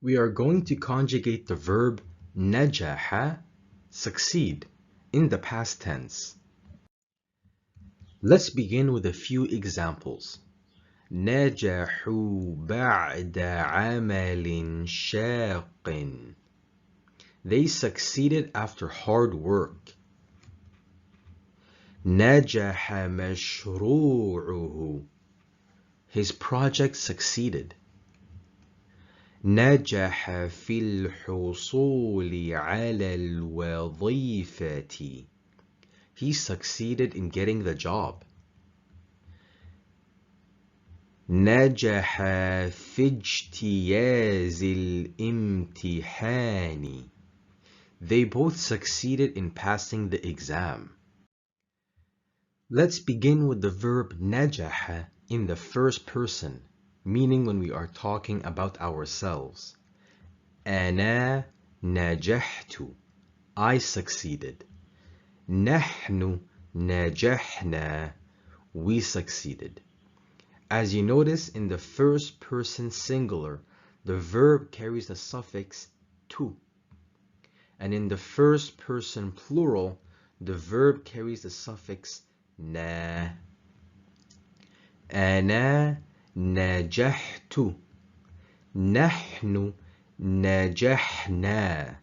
We are going to conjugate the verb najaha, succeed, in the past tense. Let's begin with a few examples. نجحوا بعد عمل شاق. They succeeded after hard work. نجح مشروعه. His project succeeded. نجح في الحصول على الوظيفة. He succeeded in getting the job. نجح في اجتياز الامتحان. They both succeeded in passing the exam. Let's begin with the verb نجح in the first person, meaning when we are talking about ourselves. أنا نجحت. I succeeded. نحن نجحنا. We succeeded. As you notice, in the first person singular, the verb carries the suffix tu. And in the first person plural, the verb carries the suffix na. أنا نجحت. نحن نجحنا.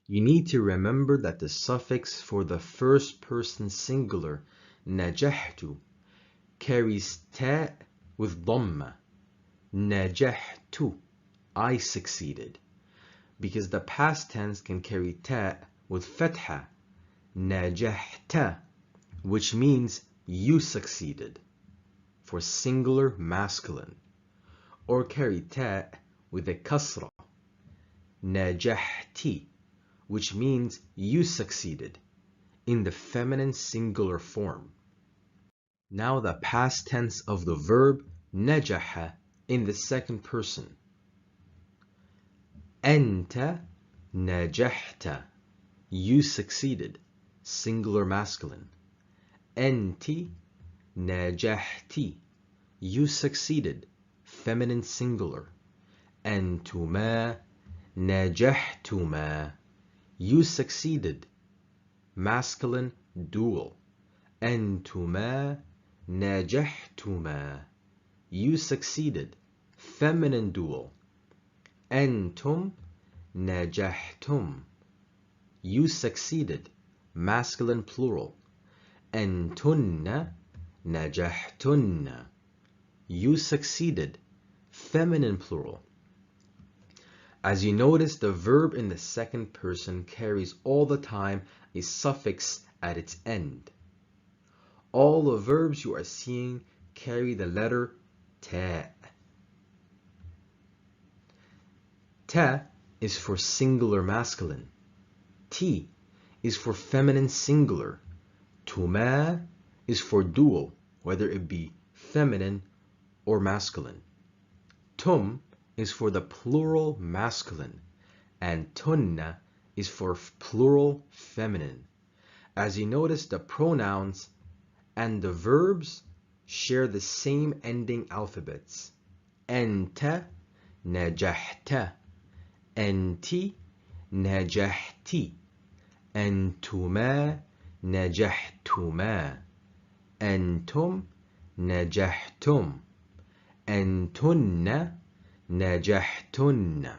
You need to remember that the suffix for the first person singular, نجحت, carries ta with dhamma. نجحت, I succeeded. Because the past tense can carry ta with fatha. نجحت, which means you succeeded, for singular masculine. Or carry ta with a kasra. نجحتِ, which means you succeeded, in the feminine singular form. Now the past tense of the verb نجح in the second person. أنت نجحت. You succeeded, singular masculine. أنتِ نجحتِ. You succeeded, feminine singular. أنتما نجحتما. You succeeded, masculine dual. أنتما نجحتما. You succeeded, feminine dual. أنتم نجحتم. You succeeded, masculine plural. أنتن نجحتن. You succeeded, feminine plural. As you notice, the verb in the second person carries all the time a suffix at its end. All the verbs you are seeing carry the letter ta. Ta is for singular masculine. Ti is for feminine singular. Tuma is for dual, whether it be feminine or masculine. Tum is for the plural masculine, and tunna is for plural feminine. As you notice, the pronouns and the verbs share the same ending alphabets. أنت نجحت. أنتِ نجحتِ. أنتما نجحتما. أنتم نجحتم. أنتن نجحتن.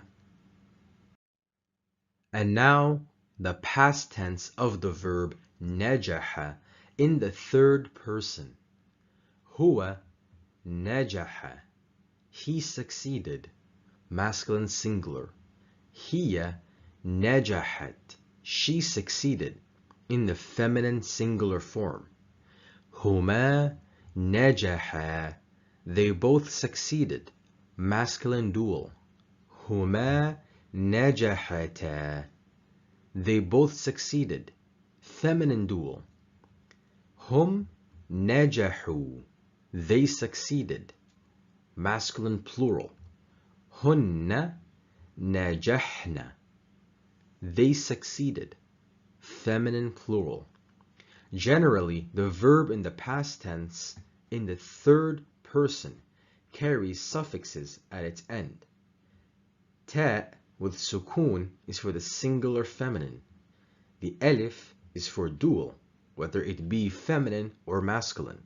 And now the past tense of the verb نجح in the third person. هو نجح. He succeeded, masculine singular. هي نجحت. She succeeded, in the feminine singular form. هما نجحا. They both succeeded, masculine dual. هما نجحتا. They both succeeded, feminine dual. هم نجحوا. They succeeded, masculine plural. هن نجحن. They succeeded, feminine plural. Generally, the verb in the past tense in the third person carries suffixes at its end. Ta with sukun is for the singular feminine. The alif is for dual, whether it be feminine or masculine.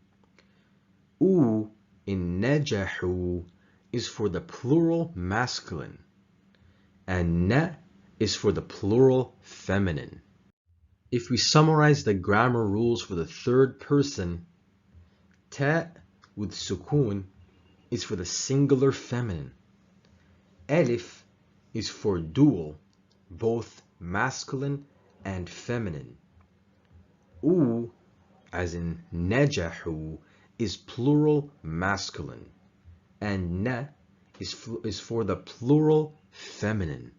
U in najahu is for the plural masculine, and na is for the plural feminine. If we summarize the grammar rules for the third person, ta with sukun is for the singular feminine. Alif is for dual, both masculine and feminine. U, as in najahu, is plural masculine, and na is for the plural feminine.